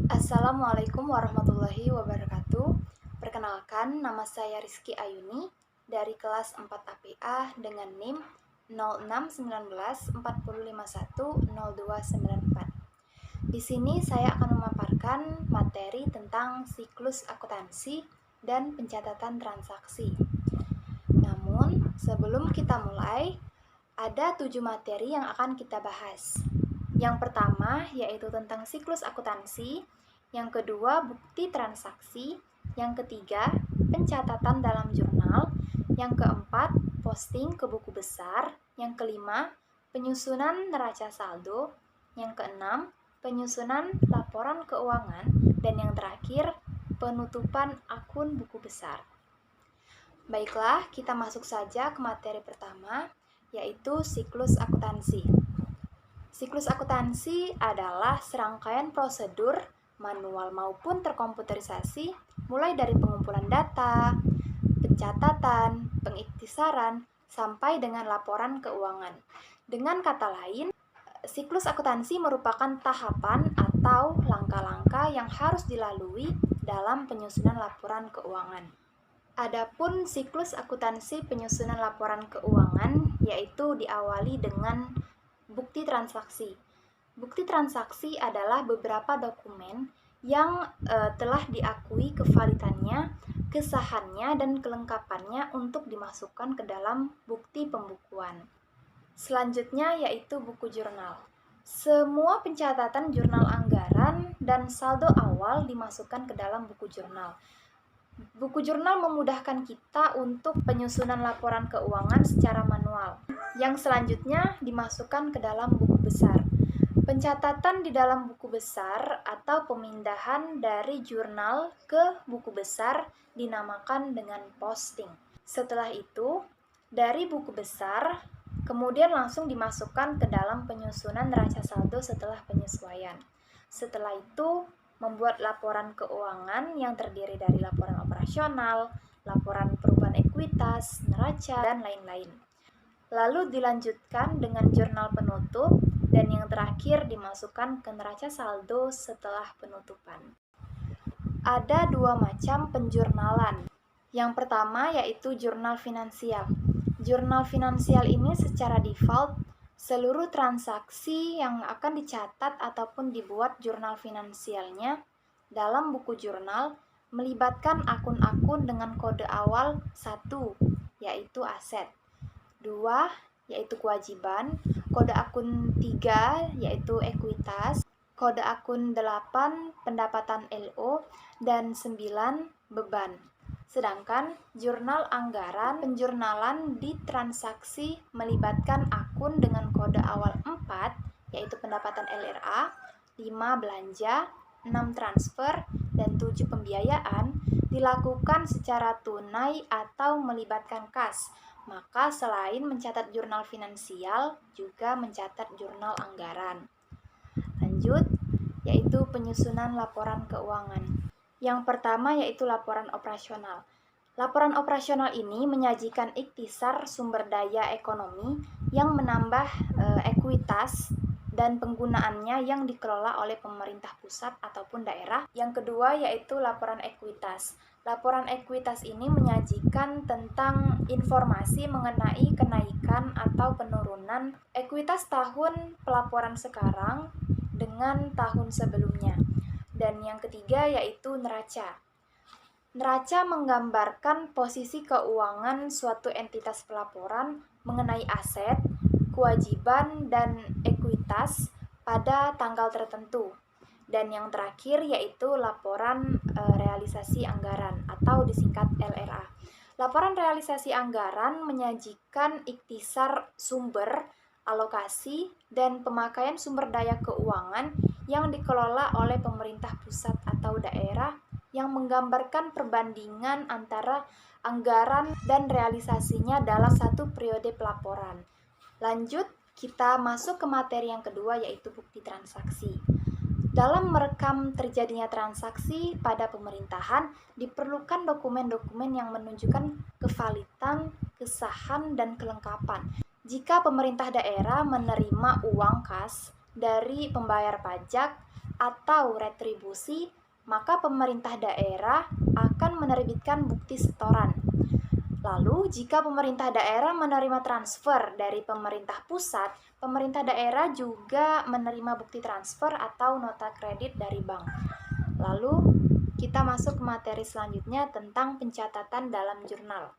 Assalamualaikum warahmatullahi wabarakatuh. Perkenalkan, nama saya Rizky Ayuni dari kelas 4 APA dengan NIM 061940510294. Di sini saya akan memaparkan materi tentang siklus akuntansi dan pencatatan transaksi. Namun, sebelum kita mulai, ada 7 materi yang akan kita bahas. Yang pertama yaitu tentang siklus akuntansi, yang kedua bukti transaksi, yang ketiga pencatatan dalam jurnal, yang keempat posting ke buku besar, yang kelima penyusunan neraca saldo, yang keenam penyusunan laporan keuangan, dan yang terakhir penutupan akun buku besar. Baiklah, kita masuk saja ke materi pertama, yaitu siklus akuntansi. Siklus akuntansi adalah serangkaian prosedur manual maupun terkomputerisasi mulai dari pengumpulan data, pencatatan, pengiktisaran, sampai dengan laporan keuangan. Dengan kata lain, siklus akuntansi merupakan tahapan atau langkah-langkah yang harus dilalui dalam penyusunan laporan keuangan. Adapun siklus akuntansi penyusunan laporan keuangan yaitu diawali dengan bukti transaksi. Bukti transaksi adalah beberapa dokumen yang telah diakui kevalidannya, kesahannya, dan kelengkapannya untuk dimasukkan ke dalam bukti pembukuan. Selanjutnya yaitu buku jurnal. Semua pencatatan jurnal anggaran dan saldo awal dimasukkan ke dalam buku jurnal. Buku jurnal memudahkan kita untuk penyusunan laporan keuangan secara manual. Yang selanjutnya dimasukkan ke dalam buku besar. Pencatatan di dalam buku besar atau pemindahan dari jurnal ke buku besar dinamakan dengan posting. Setelah itu, dari buku besar kemudian langsung dimasukkan ke dalam penyusunan neraca saldo setelah penyesuaian. Setelah itu, membuat laporan keuangan yang terdiri dari laporan operasional, laporan perubahan ekuitas, neraca, dan lain-lain. Lalu dilanjutkan dengan jurnal penutup, dan yang terakhir dimasukkan ke neraca saldo setelah penutupan. Ada 2 macam penjurnalan. Yang pertama yaitu jurnal finansial. Jurnal finansial ini secara default seluruh transaksi yang akan dicatat ataupun dibuat jurnal finansialnya dalam buku jurnal melibatkan akun-akun dengan kode awal 1, yaitu aset, 2, yaitu kewajiban, kode akun 3, yaitu ekuitas, kode akun 8, pendapatan LO, dan 9, beban. Sedangkan jurnal anggaran, penjurnalan di transaksi melibatkan akun dengan kode awal 4, yaitu pendapatan LRA, 5 belanja, 6 transfer, dan 7 pembiayaan, dilakukan secara tunai atau melibatkan kas. Maka selain mencatat jurnal finansial, juga mencatat jurnal anggaran. Lanjut, yaitu penyusunan laporan keuangan. Yang pertama yaitu laporan operasional. Laporan operasional ini menyajikan ikhtisar sumber daya ekonomi yang menambah ekuitas dan penggunaannya yang dikelola oleh pemerintah pusat ataupun daerah. Yang kedua yaitu laporan ekuitas. Laporan ekuitas ini menyajikan tentang informasi mengenai kenaikan atau penurunan ekuitas tahun pelaporan sekarang dengan tahun sebelumnya. Dan yang ketiga yaitu neraca. Neraca menggambarkan posisi keuangan suatu entitas pelaporan mengenai aset, kewajiban, dan ekuitas pada tanggal tertentu. Dan yang terakhir yaitu laporan realisasi anggaran atau disingkat LRA. Laporan realisasi anggaran menyajikan ikhtisar sumber, alokasi, dan pemakaian sumber daya keuangan yang dikelola oleh pemerintah pusat atau daerah yang menggambarkan perbandingan antara anggaran dan realisasinya dalam satu periode pelaporan. Lanjut, kita masuk ke materi yang kedua yaitu bukti transaksi. Dalam merekam terjadinya transaksi pada pemerintahan, diperlukan dokumen-dokumen yang menunjukkan kevalidan, kesahan, dan kelengkapan. Jika pemerintah daerah menerima uang kas dari pembayar pajak, atau retribusi, maka pemerintah daerah akan menerbitkan bukti setoran. Lalu, jika pemerintah daerah menerima transfer dari pemerintah pusat, pemerintah daerah juga menerima bukti transfer atau nota kredit dari bank. Lalu, kita masuk ke materi selanjutnya tentang pencatatan dalam jurnal.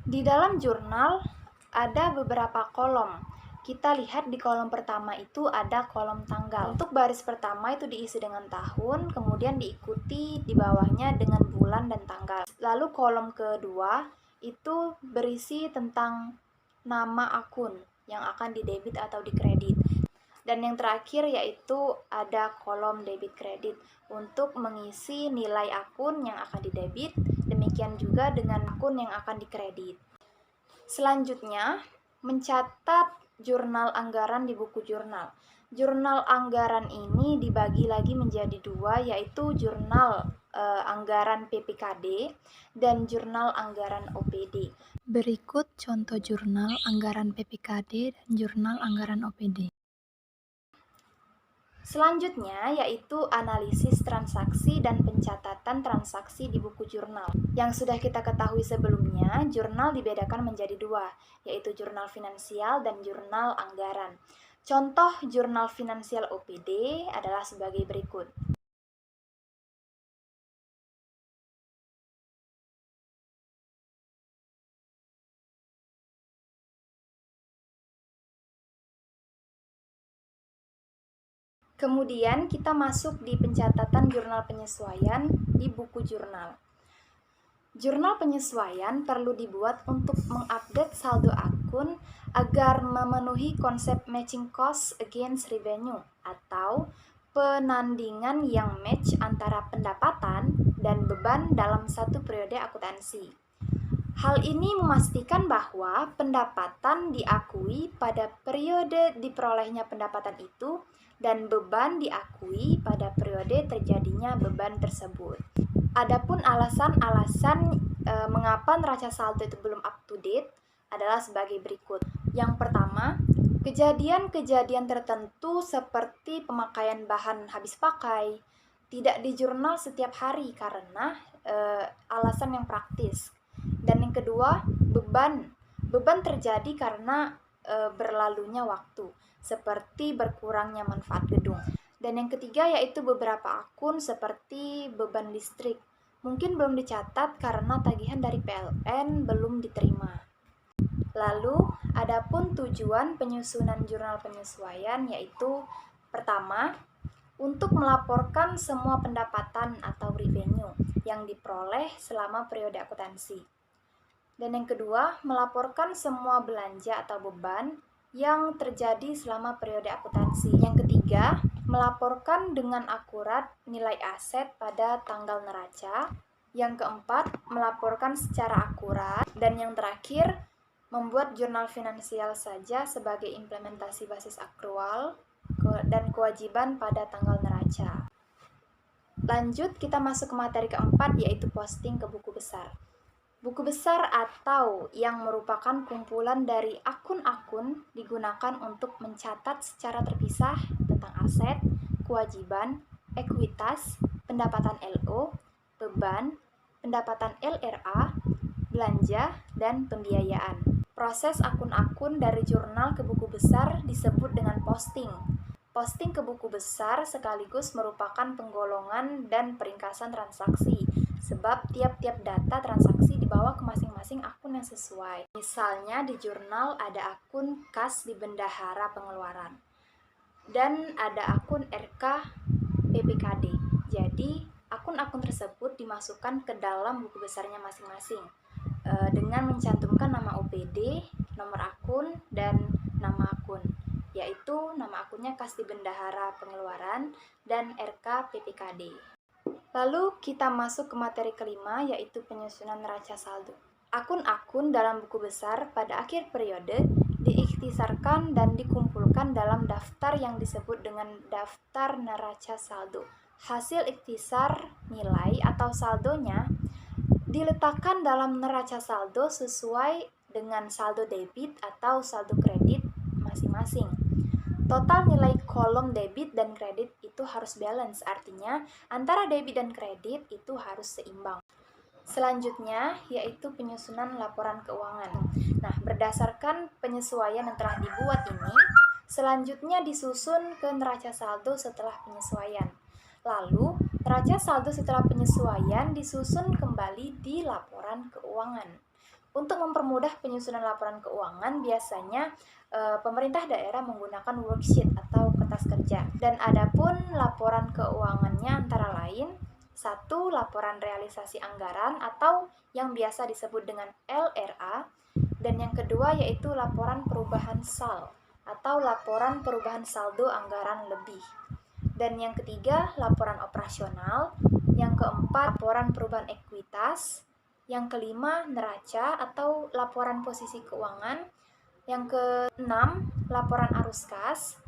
Di dalam jurnal ada beberapa kolom. Kita lihat di kolom pertama itu ada kolom tanggal. Untuk baris pertama itu diisi dengan tahun, kemudian diikuti di bawahnya dengan bulan dan tanggal. Lalu kolom kedua itu berisi tentang nama akun yang akan didebit atau dikredit. Dan yang terakhir yaitu ada kolom debit kredit untuk mengisi nilai akun yang akan didebit, demikian juga dengan akun yang akan dikredit. Selanjutnya, mencatat jurnal anggaran di buku jurnal. Jurnal anggaran ini dibagi lagi menjadi dua, yaitu jurnal anggaran PPKD dan jurnal anggaran OPD. Berikut contoh jurnal anggaran PPKD dan jurnal anggaran OPD. Selanjutnya yaitu analisis transaksi dan pencatatan transaksi di buku jurnal. Yang sudah kita ketahui sebelumnya, jurnal dibedakan menjadi dua, yaitu jurnal finansial dan jurnal anggaran. Contoh jurnal finansial OPD adalah sebagai berikut. Kemudian kita masuk di pencatatan jurnal penyesuaian di buku jurnal. Jurnal penyesuaian perlu dibuat untuk mengupdate saldo akun agar memenuhi konsep matching cost against revenue atau penandingan yang match antara pendapatan dan beban dalam satu periode akuntansi. Hal ini memastikan bahwa pendapatan diakui pada periode diperolehnya pendapatan itu dan beban diakui pada periode terjadinya beban tersebut. Adapun alasan-alasan mengapa neraca saldo itu belum up to date adalah sebagai berikut. Yang pertama, kejadian-kejadian tertentu seperti pemakaian bahan habis pakai tidak di jurnal setiap hari karena alasan yang praktis. Dan yang kedua, beban terjadi karena berlalunya waktu, seperti berkurangnya manfaat gedung. Dan yang ketiga yaitu beberapa akun seperti beban listrik mungkin belum dicatat karena tagihan dari PLN belum diterima. Lalu, adapun tujuan penyusunan jurnal penyesuaian yaitu pertama, untuk melaporkan semua pendapatan atau revenue yang diperoleh selama periode akuntansi. Dan yang kedua, melaporkan semua belanja atau beban yang terjadi selama periode akuntansi. Yang ketiga, melaporkan dengan akurat nilai aset pada tanggal neraca. Yang keempat, melaporkan secara akurat. Dan yang terakhir, membuat jurnal finansial saja sebagai implementasi basis akrual dan kewajiban pada tanggal neraca. Lanjut, kita masuk ke materi keempat, yaitu posting ke buku besar. Buku besar atau yang merupakan kumpulan dari akun-akun digunakan untuk mencatat secara terpisah tentang aset, kewajiban, ekuitas, pendapatan LO, beban, pendapatan LRA, belanja, dan pembiayaan. Proses akun-akun dari jurnal ke buku besar disebut dengan posting. Posting ke buku besar sekaligus merupakan penggolongan dan peringkasan transaksi, sebab tiap-tiap data transaksi dibawa ke masing-masing akun yang sesuai. Misalnya di jurnal ada akun kas di bendahara pengeluaran, dan ada akun RK PPKD. Jadi, akun-akun tersebut dimasukkan ke dalam buku besarnya masing-masing dengan mencantumkan nama OPD, nomor akun, dan nama akun, yaitu nama akunnya kas di bendahara pengeluaran dan RK PPKD. Lalu kita masuk ke materi kelima, yaitu penyusunan neraca saldo. Akun-akun dalam buku besar pada akhir periode diikhtisarkan dan dikumpulkan dalam daftar yang disebut dengan daftar neraca saldo. Hasil ikhtisar nilai atau saldonya diletakkan dalam neraca saldo sesuai dengan saldo debit atau saldo kredit masing-masing. Total nilai kolom debit dan kredit itu harus balance, artinya antara debit dan kredit itu harus seimbang. Selanjutnya yaitu penyusunan laporan keuangan. Nah, berdasarkan penyesuaian yang telah dibuat ini, selanjutnya disusun ke neraca saldo setelah penyesuaian. Lalu, neraca saldo setelah penyesuaian disusun kembali di laporan keuangan. Untuk mempermudah penyusunan laporan keuangan, biasanya pemerintah daerah menggunakan worksheet atau kertas kerja. Dan adapun laporan keuangannya antara lain, satu, laporan realisasi anggaran atau yang biasa disebut dengan LRA, dan yang kedua yaitu laporan perubahan SAL atau laporan perubahan saldo anggaran lebih. Dan yang ketiga, laporan operasional. Yang keempat, laporan perubahan ekuitas. Yang kelima, neraca atau laporan posisi keuangan. Yang keenam, laporan arus kas.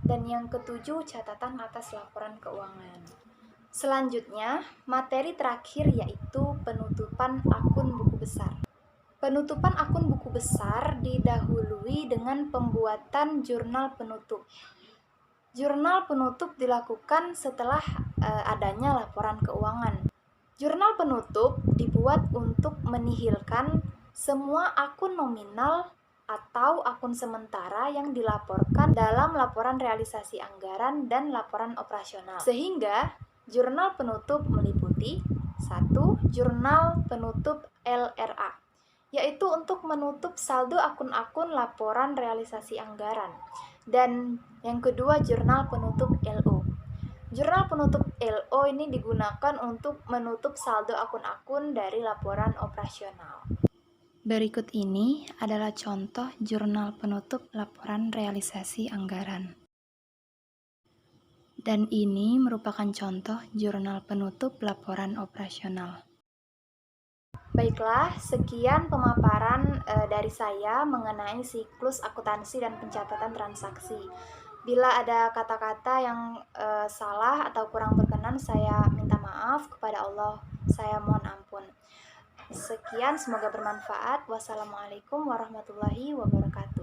Dan yang ketujuh, catatan atas laporan keuangan. Selanjutnya, materi terakhir yaitu penutupan akun buku besar. Penutupan akun buku besar didahului dengan pembuatan jurnal penutup. Jurnal penutup dilakukan setelah adanya laporan keuangan. Jurnal penutup dibuat untuk menihilkan semua akun nominal atau akun sementara yang dilaporkan dalam laporan realisasi anggaran dan laporan operasional. Sehingga jurnal penutup meliputi 1. Jurnal penutup LRA, yaitu untuk menutup saldo akun-akun laporan realisasi anggaran. Dan yang kedua, jurnal penutup LO. Jurnal penutup LO ini digunakan untuk menutup saldo akun-akun dari laporan operasional. Berikut ini adalah contoh jurnal penutup laporan realisasi anggaran. Dan ini merupakan contoh jurnal penutup laporan operasional. Baiklah, sekian pemaparan dari saya mengenai siklus akuntansi dan pencatatan transaksi. Bila ada kata-kata yang salah atau kurang berkenan, saya minta maaf kepada Allah. Saya mohon ampun. Sekian, semoga bermanfaat. Wassalamualaikum warahmatullahi wabarakatuh.